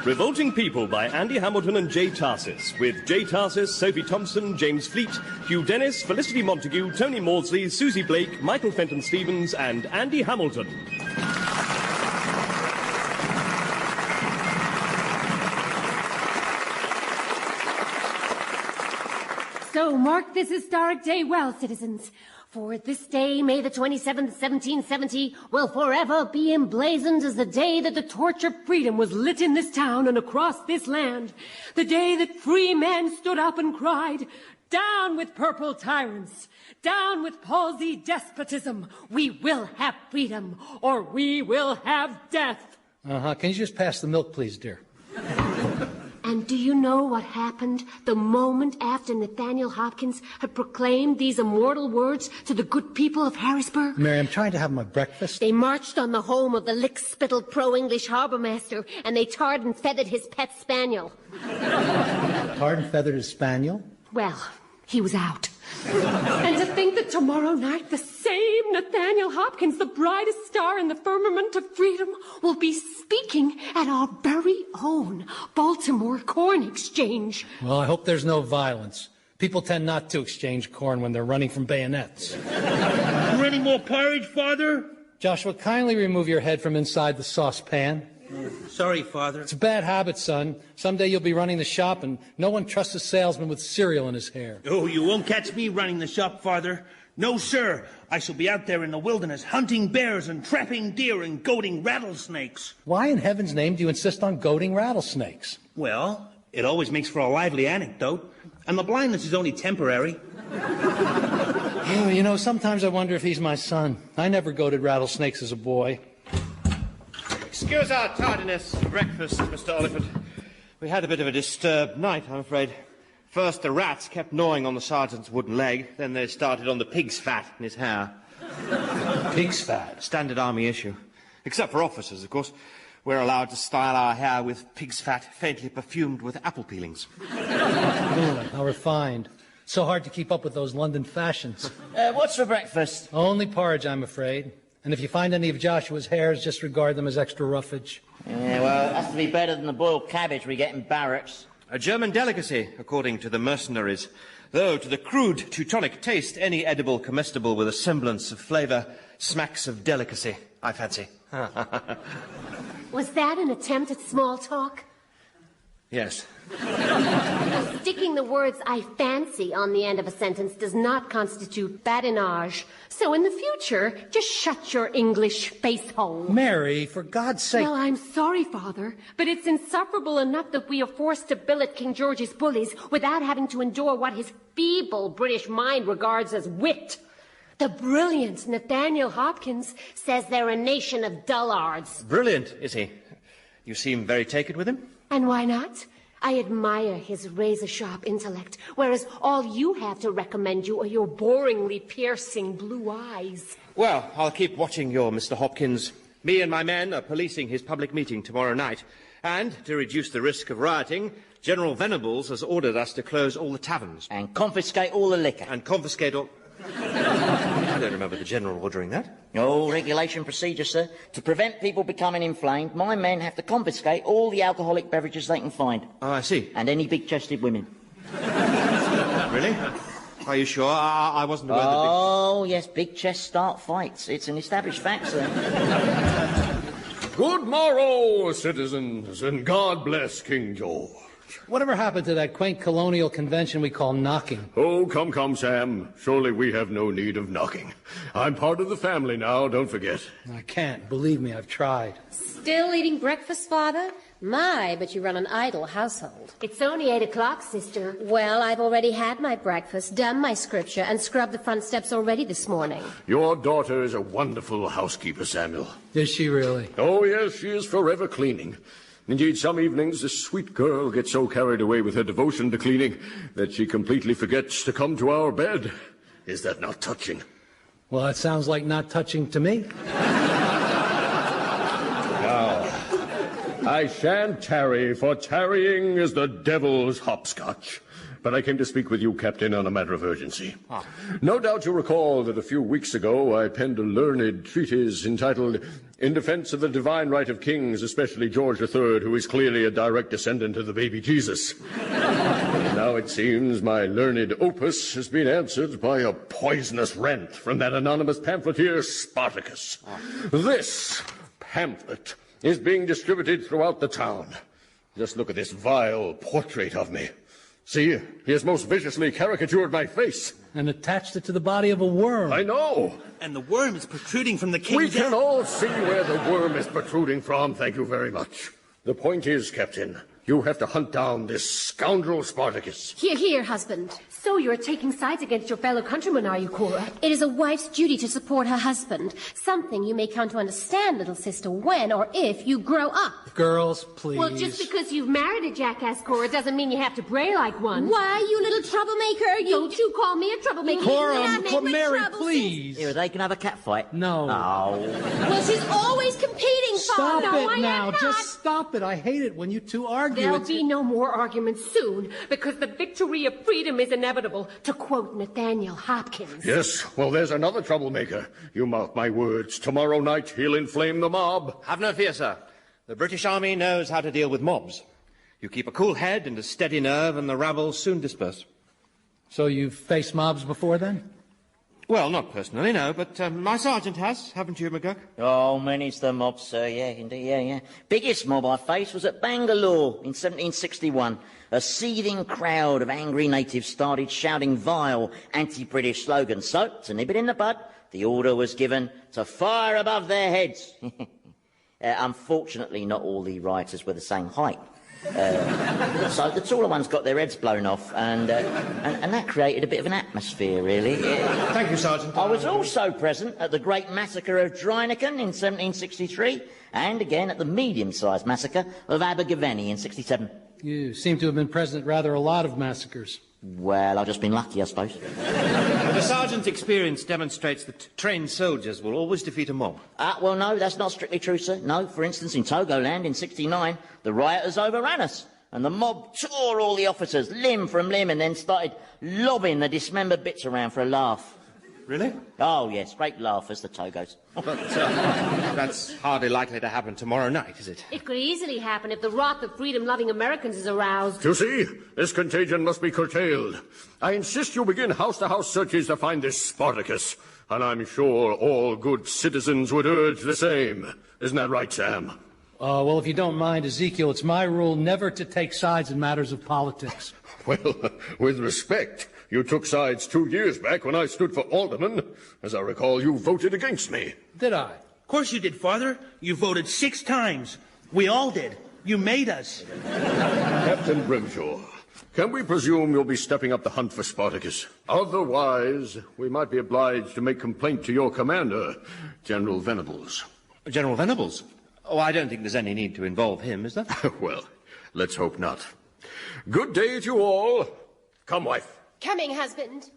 Revolting People by Andy Hamilton and Jay Tarsis, with Jay Tarsis, Sophie Thompson, James Fleet, Hugh Dennis, Felicity Montague, Tony Maudsley, Susie Blake, Michael Fenton-Stevens and Andy Hamilton. So mark this historic day well, citizens. For this day, May the 27th, 1770, will forever be emblazoned as the day that the torch of freedom was lit in this town and across this land. The day that free men stood up and cried, "Down with purple tyrants! Down with palsy despotism! We will have freedom, or we will have death!" Can you just pass the milk, please, dear? And do you know what happened the moment after Nathaniel Hopkins had proclaimed these immortal words to the good people of Harrisburg? Mary, I'm trying to have my breakfast. They marched on the home of the lick-spittled pro-English harbour master, and they tarred and feathered his pet spaniel. Tarred and feathered his spaniel? Well, he was out. And to think that tomorrow night the same Nathaniel Hopkins, the brightest star in the firmament of freedom, will be speaking at our very own Baltimore Corn Exchange. Well, I hope there's no violence. People tend not to exchange corn when they're running from bayonets. You any more porridge, Father? Joshua, kindly remove your head from inside the saucepan. Sorry, Father. It's a bad habit, son. Someday you'll be running the shop, and no one trusts a salesman with cereal in his hair. Oh, you won't catch me running the shop, Father. No, sir. I shall be out there in the wilderness hunting bears and trapping deer and goading rattlesnakes. Why in heaven's name do you insist on goading rattlesnakes? Well, it always makes for a lively anecdote, and the blindness is only temporary. Oh, you know, sometimes I wonder if he's my son. I never goaded rattlesnakes as a boy. Excuse our tardiness for breakfast, Mr. Oliphant. We had a bit of a disturbed night, I'm afraid. First, the rats kept gnawing on the sergeant's wooden leg. Then they started on the pig's fat in his hair. Pig's fat? Standard army issue. Except for officers, of course. We're allowed to style our hair with pig's fat faintly perfumed with apple peelings. Oh, how refined. So hard to keep up with those London fashions. What's for breakfast? Only porridge, I'm afraid. And if you find any of Joshua's hairs, just regard them as extra roughage. Yeah, well, it has to be better than the boiled cabbage we get in barracks. A German delicacy, according to the mercenaries. Though, to the crude Teutonic taste, any edible comestible with a semblance of flavour smacks of delicacy, I fancy. Was that an attempt at small talk? Yes. Sticking the words "I fancy" on the end of a sentence does not constitute badinage. So in the future, just shut your English face hole. Mary, for God's sake... Well, I'm sorry, Father, but it's insufferable enough that we are forced to billet King George's bullies without having to endure what his feeble British mind regards as wit. The brilliant Nathaniel Hopkins says they're a nation of dullards. Brilliant, is he? You seem very taken with him? And why not? I admire his razor-sharp intellect, whereas all you have to recommend you are your boringly piercing blue eyes. Well, I'll keep watching your Mr. Hopkins. Me and my men are policing his public meeting tomorrow night. And, to reduce the risk of rioting, General Venables has ordered us to close all the taverns. And confiscate all the liquor. And confiscate all... I don't remember the General ordering that. Oh, regulation procedure, sir. To prevent people becoming inflamed, my men have to confiscate all the alcoholic beverages they can find. Oh, I see. And any big-chested women. Really? Are you sure? I wasn't aware that... Oh, yes, big chests start fights. It's an established fact, sir. Good morrow, citizens, and God bless King George. Whatever happened to that quaint colonial convention we call knocking? Oh, come, Sam. Surely we have no need of knocking. I'm part of the family now, don't forget. I can't. Believe me, I've tried. Still eating breakfast, Father? My, but you run an idle household. It's only 8 o'clock, sister. Well, I've already had my breakfast, done my scripture, and scrubbed the front steps already this morning. Your daughter is a wonderful housekeeper, Samuel. Is she really? Oh, yes, she is forever cleaning. Indeed, some evenings this sweet girl gets so carried away with her devotion to cleaning that she completely forgets to come to our bed. Is that not touching? Well, that sounds like not touching to me. I shan't tarry, for tarrying is the devil's hopscotch. but I came to speak with you, Captain, on a matter of urgency. No doubt you recall that a few weeks ago I penned a learned treatise entitled In Defense of the Divine Right of Kings, especially George III, who is clearly a direct descendant of the baby Jesus. Now it seems my learned opus has been answered by a poisonous rant from that anonymous pamphleteer, Spartacus. This pamphlet is being distributed throughout the town. Just look at this vile portrait of me. See, he has most viciously caricatured my face. And attached it to the body of a worm. I know. And the worm is protruding from the king's... We can all see where the worm is protruding from, thank you very much. The point is, Captain, you have to hunt down this scoundrel Spartacus. Here, husband. So you're taking sides against your fellow countrymen, are you, Cora? It is a wife's duty to support her husband. Something you may come to understand, little sister, when or if you grow up. Girls, please. Well, just because you've married a jackass, Cora, doesn't mean you have to bray like one. Why, you little troublemaker? Don't you call me a troublemaker. Cora, Mary, please. Here, they can have a cat fight. No. Oh. Well, she's always competing, Stop Father. No, I it now. am not. Just stop it. I hate it when you two argue. There'll be no more arguments soon, because the victory of freedom is inevitable, to quote Nathaniel Hopkins. Yes, well, there's another troublemaker. You mark my words. Tomorrow night he'll inflame the mob. Have no fear, sir. The British Army knows how to deal with mobs. You keep a cool head and a steady nerve, and the rabble soon disperse. So you've faced mobs before, then? Well, not personally, no, but my sergeant has, haven't you, McGurk? Oh, many's the mob, sir. Yeah, indeed, yeah. Biggest mob I faced was at Bangalore in 1761. A seething crowd of angry natives started shouting vile anti-British slogans. So, to nip it in the bud, the order was given to fire above their heads. Unfortunately, not all the rioters were the same height. So the taller ones got their heads blown off, and that created a bit of an atmosphere, really. Thank you, Sergeant. I was also present at the Great Massacre of Drynican in 1763, and again at the medium-sized massacre of Abergavenny in 67. You seem to have been present at rather a lot of massacres. Well, I've just been lucky, I suppose. The sergeant's experience demonstrates that trained soldiers will always defeat a mob. Well, no, that's not strictly true, sir. No, for instance, in Togoland in 69, the rioters overran us, and the mob tore all the officers limb from limb and then started lobbing the dismembered bits around for a laugh. Really? Oh, yes, great laughers, the Togos. But that's hardly likely to happen tomorrow night, is it? It could easily happen if the wrath of freedom-loving Americans is aroused. You see, this contagion must be curtailed. I insist you begin house-to-house searches to find this Spartacus, and I'm sure all good citizens would urge the same. Isn't that right, Sam? Well, if you don't mind, Ezekiel, it's my rule never to take sides in matters of politics. Well, with respect, you took sides 2 years back when I stood for alderman. As I recall, you voted against me. Did I? Of course you did, Father. You voted 6 times. We all did. You made us. Captain Grimshaw, can we presume you'll be stepping up the hunt for Spartacus? Otherwise, we might be obliged to make complaint to your commander, General Venables. General Venables? Oh, I don't think there's any need to involve him, is there? Well, let's hope not. Good day to you all. Come, wife. Coming, husband.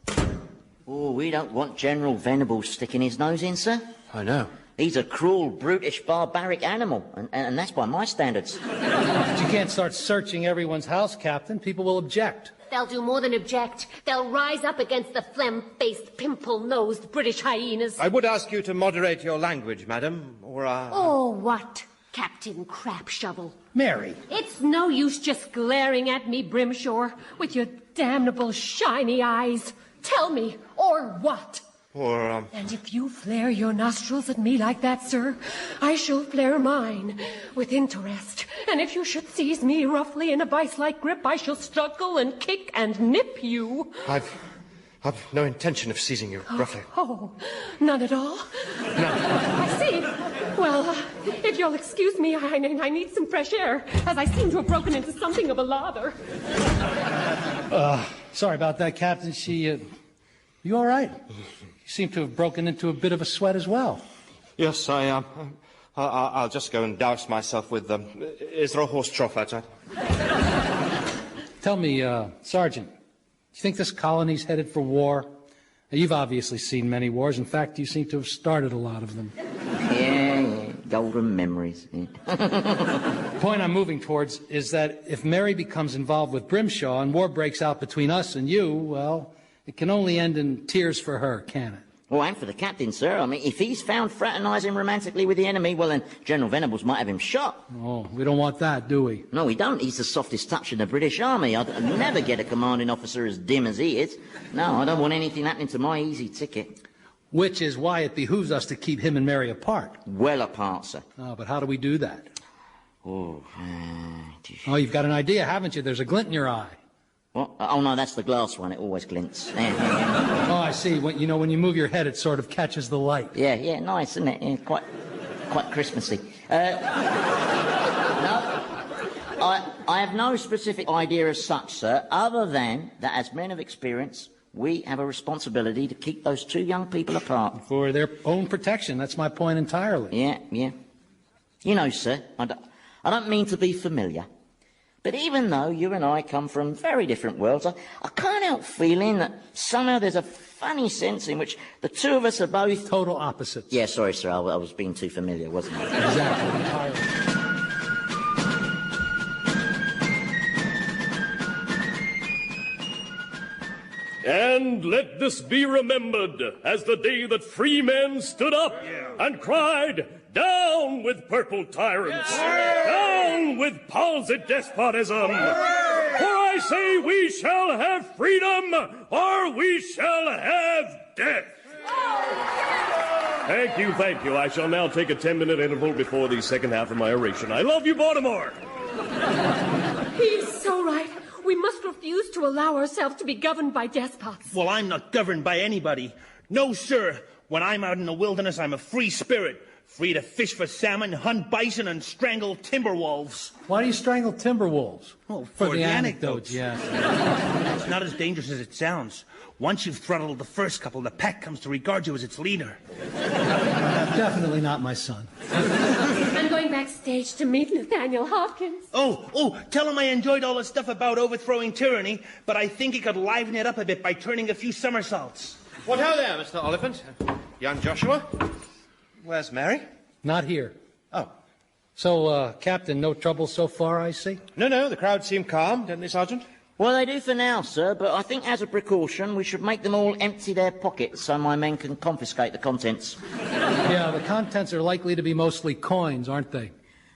Oh, we don't want General Venables sticking his nose in, sir. I know. He's a cruel, brutish, barbaric animal, and that's by my standards. But you can't start searching everyone's house, Captain. People will object. They'll do more than object. They'll rise up against the phlegm-faced, pimple-nosed British hyenas. I would ask you to moderate your language, madam, or Oh, what, Captain Crapshovel? Mary. It's no use just glaring at me, Brimshore, with your damnable shiny eyes. Tell me, or what? And if you flare your nostrils at me like that, sir, I shall flare mine with interest. And if you should seize me roughly in a vice-like grip, I shall struggle and kick and nip you. I've no intention of seizing you roughly. Oh, none at all? No. I see. Well, if you'll excuse me, I need some fresh air, as I seem to have broken into something of a lather. Sorry about that, Captain. You all right? You seem to have broken into a bit of a sweat as well. Yes, I'll just go and douse myself with is there a horse trough outside? Tell me, Sergeant, do you think this colony's headed for war? Now, you've obviously seen many wars. In fact, you seem to have started a lot of them. Yeah. Golden memories. Yeah. The point I'm moving towards is that if Mary becomes involved with Grimshaw and war breaks out between us and you, well, it can only end in tears for her, can it? Well, and for the captain, sir. I mean, if he's found fraternising romantically with the enemy, well, then General Venables might have him shot. Oh, we don't want that, do we? No, we don't. He's the softest touch in the British Army. I'd never get a commanding officer as dim as he is. No, I don't want anything happening to my easy ticket. Which is why it behooves us to keep him and Mary apart. Well apart, sir. Oh, but how do we do that? Oh, Oh, you've got an idea, haven't you? There's a glint in your eye. what? Oh, no, that's the glass one. It always glints. Yeah, Oh, I see. When you move your head, it sort of catches the light. yeah, nice, isn't it? Yeah, quite Christmassy. No, I have no specific idea as such, sir, other than that as men of experience, we have a responsibility to keep those two young people apart. For their own protection. That's my point entirely. Yeah. You know, sir, I don't mean to be familiar, but even though you and I come from very different worlds, I can't help feeling that somehow there's a funny sense in which the two of us are both... Total opposites. Yeah, sorry, sir, I was being too familiar, wasn't I? Exactly. Entirely. And let this be remembered as the day that free men stood up and cried, "Down with purple tyrants! Down with palsied despotism! For I say we shall have freedom, or we shall have death!" Thank you. I shall now take a 10-minute interval before the second half of my oration. I love you, Baltimore! He's so right. We must refuse to allow ourselves to be governed by despots. Well, I'm not governed by anybody. No, sir. When I'm out in the wilderness, I'm a free spirit. Free to fish for salmon, hunt bison, and strangle timber wolves. Why do you strangle timber wolves? Oh, for the anecdotes, yes. It's not as dangerous as it sounds. Once you've throttled the first couple, the pack comes to regard you as its leader. Definitely not my son. I'm going backstage to meet Nathaniel Hopkins. Oh, tell him I enjoyed all the stuff about overthrowing tyranny, but I think he could liven it up a bit by turning a few somersaults. What ho there, Mr. Oliphant? Young Joshua? Where's Mary? Not here. Oh. So, Captain, no trouble so far, I see? No, the crowd seem calm, don't they, Sergeant? Well, they do for now, sir, but I think as a precaution, we should make them all empty their pockets so my men can confiscate the contents. Yeah, the contents are likely to be mostly coins, aren't they?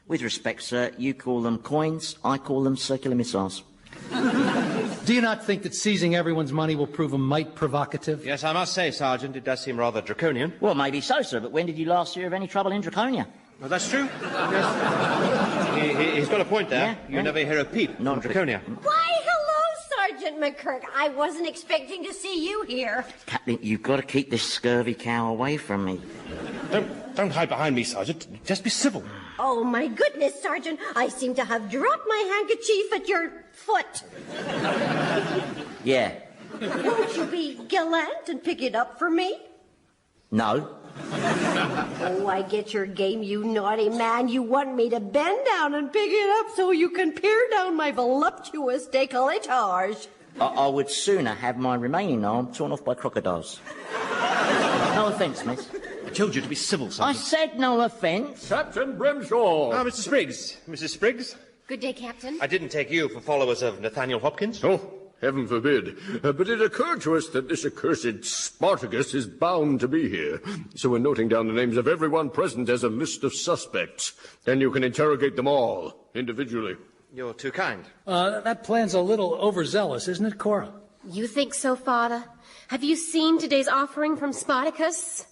With respect, sir, you call them coins, I call them circular missiles. Do you not think that seizing everyone's money will prove a mite provocative? Yes, I must say, Sergeant, it does seem rather draconian. Well, maybe so, sir, but when did you last hear of any trouble in Draconia? Well, that's true. Yes. He's got a point there. Yeah. You never hear a peep from Draconia. Why, hello, Sergeant McCurk. I wasn't expecting to see you here. Captain, you've got to keep this scurvy cow away from me. Don't hide behind me, Sergeant. Just be civil. Oh, my goodness, Sergeant. I seem to have dropped my handkerchief at your foot. Yeah. Won't you be gallant and pick it up for me? No. Oh, I get your game, you naughty man. You want me to bend down and pick it up so you can peer down my voluptuous décolletage. I would sooner have my remaining arm torn off by crocodiles. No offence, miss. I told you to be civil, I Sergeant. said no offence. Captain Grimshaw! Ah, Mr. Spriggs. Mrs. Spriggs? Good day, Captain. I didn't take you for followers of Nathaniel Hopkins. Oh, heaven forbid. But it occurred to us that this accursed Spartacus is bound to be here. So we're noting down the names of everyone present as a list of suspects. Then you can interrogate them all, individually. You're too kind. That plan's a little overzealous, isn't it, Cora? You think so, Father? Have you seen today's offering from Spartacus?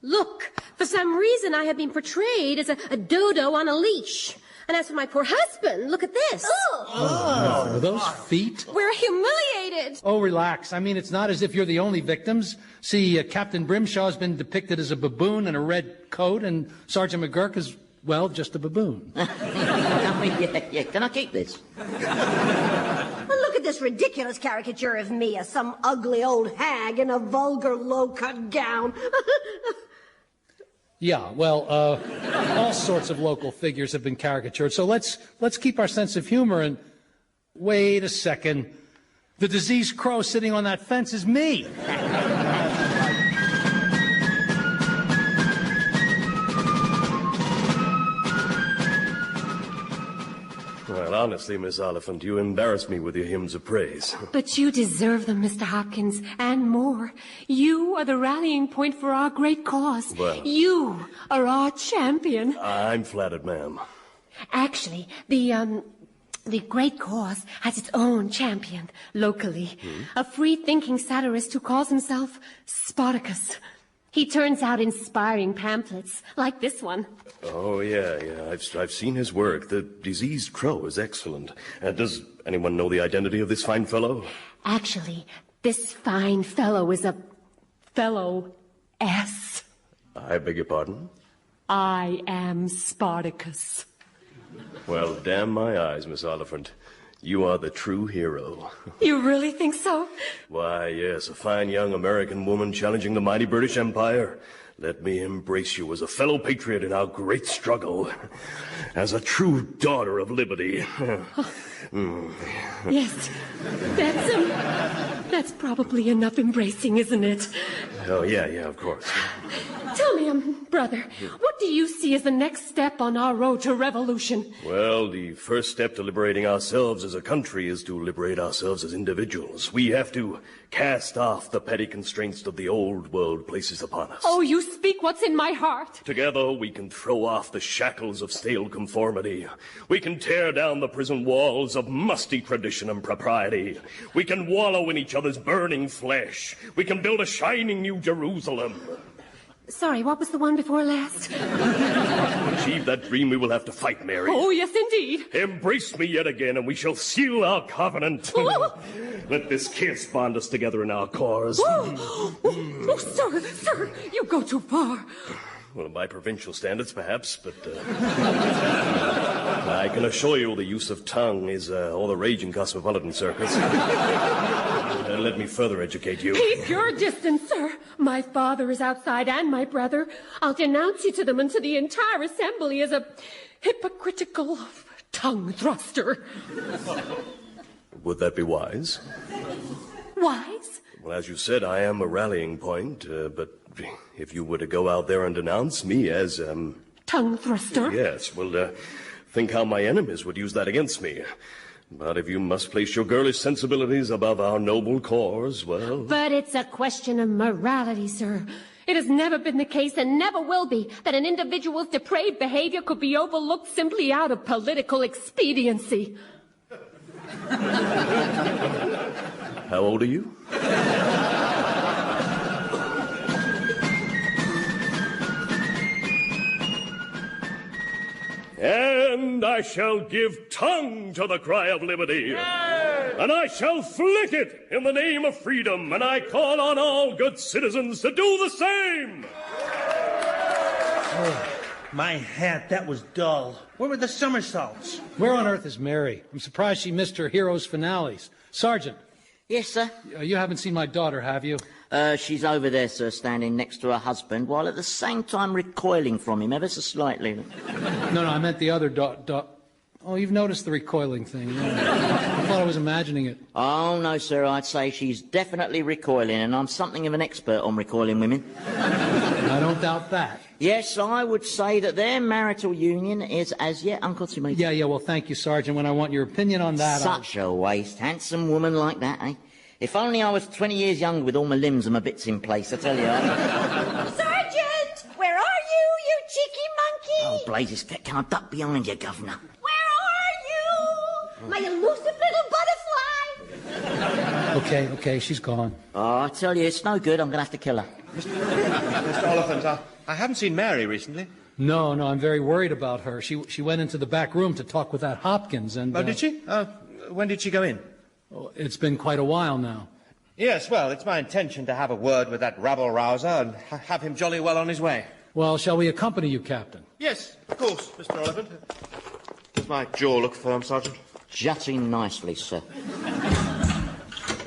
Look, for some reason I have been portrayed as a dodo on a leash. And as for my poor husband, look at this. Oh, those feet? We're humiliated. Oh, relax. I mean, it's not as if you're the only victims. See, Captain Grimshaw's been depicted as a baboon in a red coat, and Sergeant McGurk is, well, just a baboon. Yeah. Can I keep this? Well, look at this ridiculous caricature of me as some ugly old hag in a vulgar low-cut gown. Yeah, well, all sorts of local figures have been caricatured, so let's keep our sense of humor and... Wait a second. The diseased crow sitting on that fence is me. honestly, Miss Oliphant, you embarrass me with your hymns of praise. But you deserve them, Mr. Hopkins, and more. You are the rallying point for our great cause. Well, you are our champion. I'm flattered, ma'am. Actually, the great cause has its own champion, locally. A free-thinking satirist who calls himself Spartacus. He turns out inspiring pamphlets, like this one. Oh, yeah. I've seen his work. The Diseased Crow is excellent. Does anyone know the identity of this fine fellow? Actually, this fine fellow is a fellow S. I beg your pardon? I am Spartacus. Well, damn my eyes, Miss Oliphant. You are the true hero. You really think so? Why, yes, a fine young American woman challenging the mighty British Empire. Let me embrace you as a fellow patriot in our great struggle. As a true daughter of liberty. Yes, that's probably enough embracing, isn't it? Oh, yeah, of course. Tell me, brother, what do you see as the next step on our road to revolution? Well, the first step to liberating ourselves as a country is to liberate ourselves as individuals. We have to cast off the petty constraints that the old world places upon us. Oh, you speak what's in my heart. Together, we can throw off the shackles of stale conformity. We can tear down the prison walls of musty tradition and propriety. We can wallow in each other's burning flesh. We can build a shining new Jerusalem. Sorry, what was the one before last? To achieve that dream, we will have to fight, Mary. Oh, yes, indeed. Embrace me yet again, and we shall seal our covenant. Let this kiss bond us together in our cause. Sir, you go too far. Well, by provincial standards, perhaps, but I can assure you the use of tongue is all the rage in cosmopolitan circles. Let me further educate you. Keep your distance, sir. My father is outside, and my brother. I'll denounce you to them and to the entire assembly as a hypocritical tongue thruster. Would that be wise? Wise? Well, as you said, I am a rallying point, but if you were to go out there and denounce me as, tongue thruster? Yes, well, think how my enemies would use that against me. But if you must place your girlish sensibilities above our noble cause, well... But it's a question of morality, sir. It has never been the case, and never will be, that an individual's depraved behavior could be overlooked simply out of political expediency. How old are you? And I shall give tongue to the cry of liberty. Yay! And I shall flick it in the name of freedom. And I call on all good citizens to do the same. Oh, my hat, that was dull. Where were the somersaults? Where on earth is Mary? I'm surprised she missed her hero's finales. Sergeant. Yes, sir? You haven't seen my daughter, have you? She's over there, sir, standing next to her husband, while at the same time recoiling from him ever so slightly. No, I meant the other Oh, you've noticed the recoiling thing. Yeah. I thought I was imagining it. Oh, no, sir, I'd say she's definitely recoiling, and I'm something of an expert on recoiling women. I don't doubt that. Yes, I would say that their marital union is as yet unconsummated. Yeah, well, thank you, Sergeant. When I want your opinion on that, Such a waste. Handsome woman like that, eh? If only I was 20 years younger with all my limbs and my bits in place, I tell you. Sergeant! Where are you, you cheeky monkey? Oh, blazes, can I duck behind you, Governor? Where are you? My elusive little butterfly. Okay, she's gone. Oh, I tell you, it's no good. I'm going to have to kill her. Mr. Oliphant, I haven't seen Mary recently. No, I'm very worried about her. She went into the back room to talk with that Hopkins and... Oh, did she? When did she go in? Oh, it's been quite a while now. Yes, well, it's my intention to have a word with that rabble-rouser and have him jolly well on his way. Well, shall we accompany you, Captain? Yes, of course, Mr. Oliphant. Does my jaw look firm, Sergeant? Jutting nicely, sir.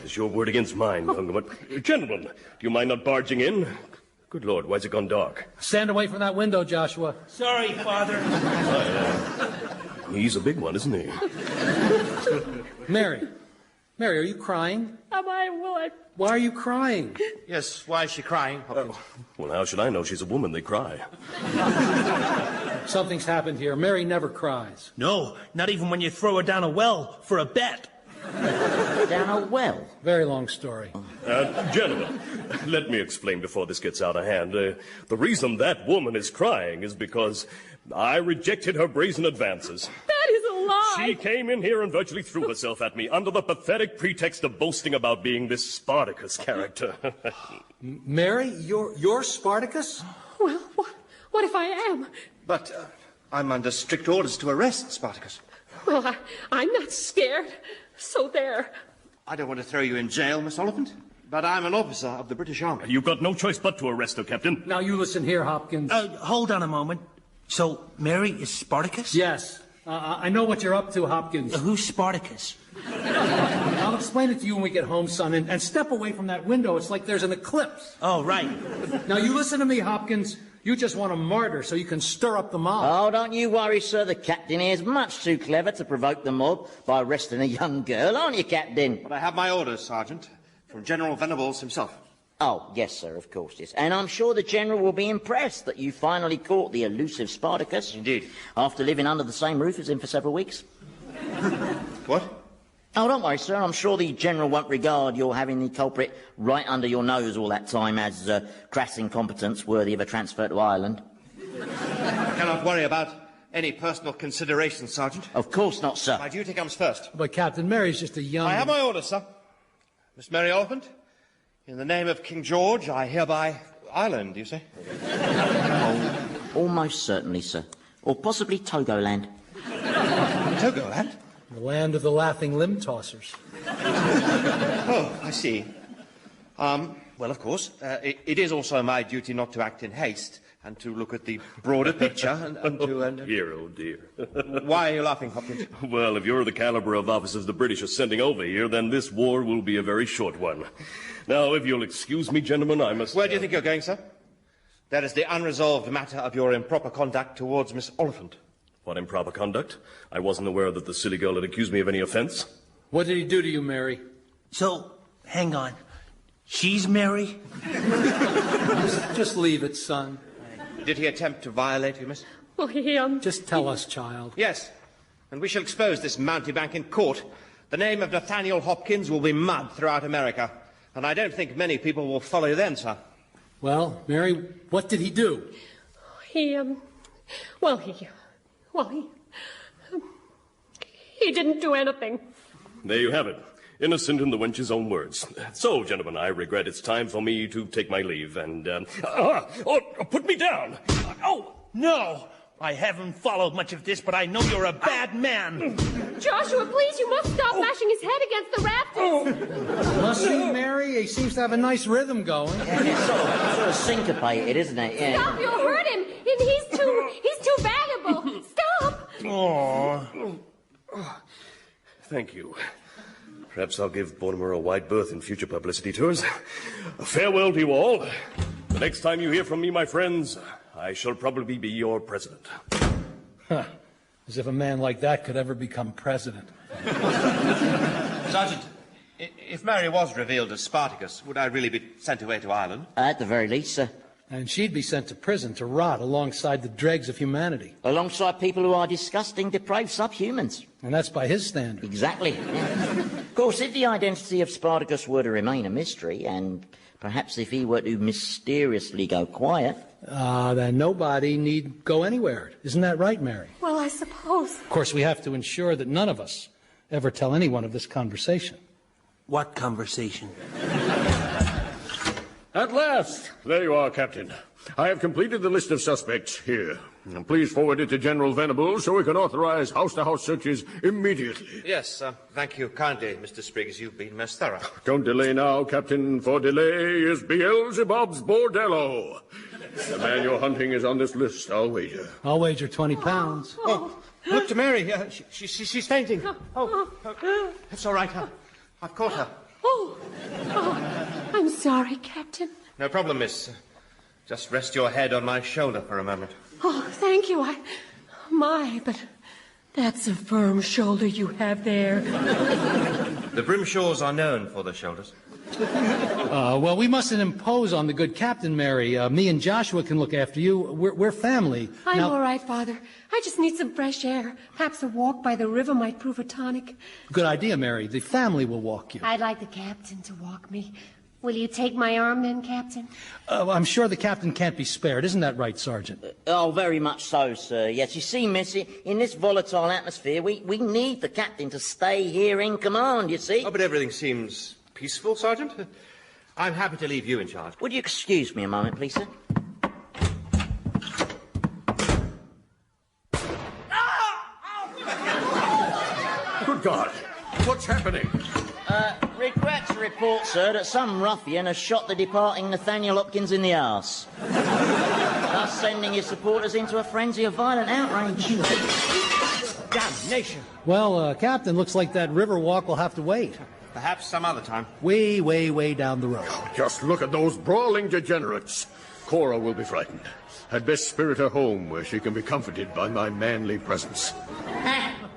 Is your word against mine, young woman? Gentlemen, do you mind not barging in? Good Lord, why's it gone dark? Stand away from that window, Joshua. Sorry, Father. He's a big one, isn't he? Mary, Mary, are you crying? Am I? Will I? Why are you crying? Yes, why is she crying? Well, how should I know? She's a woman. They cry. Something's happened here. Mary never cries. No, not even when you throw her down a well for a bet. Down a well? Very long story. Gentlemen, let me explain before this gets out of hand. The reason that woman is crying is because I rejected her brazen advances. That is a lie. She came in here and virtually threw herself at me under the pathetic pretext of boasting about being this Spartacus character. Mary, you're Spartacus? Well, what if I am? But I'm under strict orders to arrest Spartacus. Well, I'm not scared. So there. I don't want to throw you in jail, Miss Oliphant, but I'm an officer of the British Army. You've got no choice but to arrest her, Captain. Now you listen here, Hopkins. Hold on a moment. So, Mary is Spartacus? Yes. I know what you're up to, Hopkins. Who's Spartacus? I'll explain it to you when we get home, son, and step away from that window. It's like there's an eclipse. Oh, right. Now, you listen to me, Hopkins. You just want a martyr so you can stir up the mob. Oh, don't you worry, sir. The captain here is much too clever to provoke the mob by arresting a young girl, aren't you, Captain? But I have my orders, Sergeant, from General Venables himself. Oh, yes, sir, of course, yes. And I'm sure the General will be impressed that you finally caught the elusive Spartacus. Indeed. After living under the same roof as him for several weeks. What? Oh, don't worry, sir. I'm sure the General won't regard your having the culprit right under your nose all that time as crass incompetence worthy of a transfer to Ireland. I cannot worry about any personal considerations, Sergeant. Of course not, sir. My duty comes first. But Captain Mary's just a young... I have my orders, sir. Miss Mary Oliphant, in the name of King George, I hereby... Ireland, you say? Oh, almost certainly, sir. Or possibly Togoland. Togoland? The land of the laughing limb tossers. Oh, I see. Well, of course, it is also my duty not to act in haste and to look at the broader picture and to... Dear, oh dear. Why are you laughing, Hopkins? Well, if you're the caliber of officers the British are sending over here, then this war will be a very short one. Now, if you'll excuse me, gentlemen, I must... Where do you think you're going, sir? That is the unresolved matter of your improper conduct towards Miss Oliphant. What improper conduct? I wasn't aware that the silly girl had accused me of any offense. What did he do to you, Mary? So, hang on. She's Mary? Just leave it, son. Did he attempt to violate you, miss? Well, Just tell us, child. Yes. And we shall expose this mountebank in court. The name of Nathaniel Hopkins will be mud throughout America. And I don't think many people will follow you then, sir. Well, Mary, what did he do? He didn't do anything. There you have it. Innocent in the wench's own words. So, gentlemen, I regret it's time for me to take my leave and, put me down! Oh, no! I haven't followed much of this, but I know you're a bad man. Joshua, please, you must stop bashing his head against the rafters. Must he, Mary? He seems to have a nice rhythm going. Yeah, it's sort of syncopated, isn't it? Yeah. Stop, you'll hurt him. He's too valuable. Stop. Oh. Thank you. Perhaps I'll give Mortimer a wide berth in future publicity tours. Farewell to you all. The next time you hear from me, my friends, I shall probably be your president. Huh. As if a man like that could ever become president. Sergeant, if Mary was revealed as Spartacus, would I really be sent away to Ireland? At the very least, sir. And she'd be sent to prison to rot alongside the dregs of humanity. Alongside people who are disgusting, depraved subhumans. And that's by his standard. Exactly. Yeah. Of course, if the identity of Spartacus were to remain a mystery, and perhaps if he were to mysteriously go quiet... then nobody need go anywhere. Isn't that right, Mary? Well, I suppose. Of course, we have to ensure that none of us ever tell anyone of this conversation. What conversation? At last! There you are, Captain. I have completed the list of suspects here. Please forward it to General Venables so we can authorize house-to-house searches immediately. Yes, thank you kindly, Mr. Spriggs. You've been most thorough. Don't delay now, Captain, for delay is Beelzebub's bordello. The man you're hunting is on this list, I'll wager. I'll wager 20 pounds. Oh, look to Mary. She's fainting. It's all right. I've caught her. I'm sorry, Captain. No problem, miss. Just rest your head on my shoulder for a moment. Oh, thank you. But that's a firm shoulder you have there. The Brimshaws are known for their shoulders. Well, we mustn't impose on the good captain, Mary. Me and Joshua can look after you. We're family. I'm Now- all right, Father. I just need some fresh air. Perhaps a walk by the river might prove a tonic. Good idea, Mary. The family will walk you. I'd like the captain to walk me. Will you take my arm then, Captain? I'm sure the captain can't be spared. Isn't that right, Sergeant? Oh, very much so, sir. Yes, you see, Missy, in this volatile atmosphere, we need the captain to stay here in command, you see. Oh, but everything seems peaceful, Sergeant. I'm happy to leave you in charge. Would you excuse me a moment, please, sir? Good God! What's happening? Regret to report, sir, that some ruffian has shot the departing Nathaniel Hopkins in the arse. Thus sending his supporters into a frenzy of violent outrage. Damnation! Well, Captain, looks like that river walk will have to wait. Perhaps some other time. Way down the road. Just look at those brawling degenerates. Cora will be frightened. I'd best spirit her home where she can be comforted by my manly presence.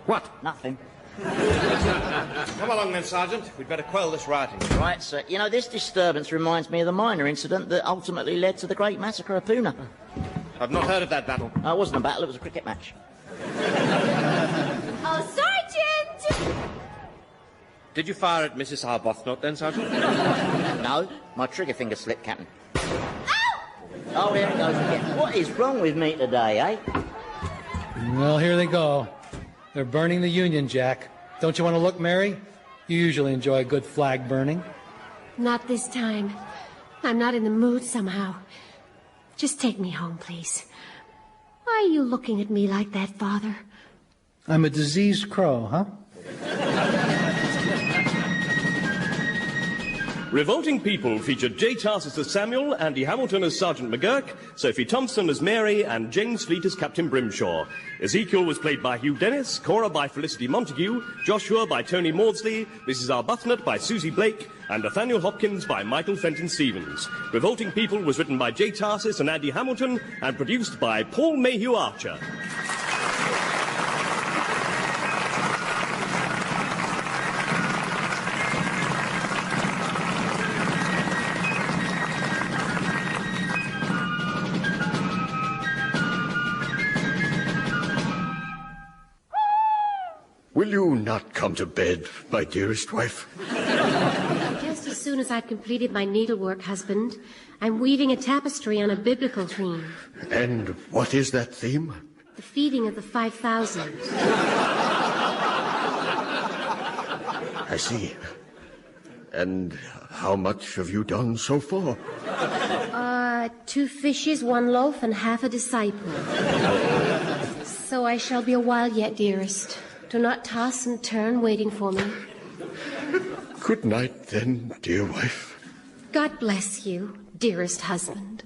What? Nothing. Come along then, Sergeant. We'd better quell this rioting. Right, sir. You know, this disturbance reminds me of the minor incident that ultimately led to the great massacre of Poona. I've not heard of that battle. It wasn't a battle, it was a cricket match. Oh, Sergeant! Did you fire at Mrs. Arbuthnot then, Sergeant? No, my trigger finger slipped, Captain. Oh, here it goes again. What is wrong with me today, eh? Well, here they go. They're burning the Union Jack. Don't you want to look, Mary? You usually enjoy a good flag burning. Not this time. I'm not in the mood somehow. Just take me home, please. Why are you looking at me like that, Father? I'm a diseased crow, huh? Revolting People featured Jay Tarsis as Samuel, Andy Hamilton as Sergeant McGurk, Sophie Thompson as Mary, and James Fleet as Captain Brimshaw. Ezekiel was played by Hugh Dennis, Cora by Felicity Montague, Joshua by Tony Maudsley, Mrs. Arbuthnot by Susie Blake, and Nathaniel Hopkins by Michael Fenton Stevens. Revolting People was written by Jay Tarsis and Andy Hamilton and produced by Paul Mayhew Archer. Will you not come to bed, my dearest wife? Just as soon as I've completed my needlework, husband, I'm weaving a tapestry on a biblical theme. And what is that theme? The feeding of the 5,000. I see. And how much have you done so far? 2 fishes, 1 loaf, and half a disciple. So I shall be a while yet, dearest. Do not toss and turn waiting for me. Good night, then, dear wife. God bless you, dearest husband.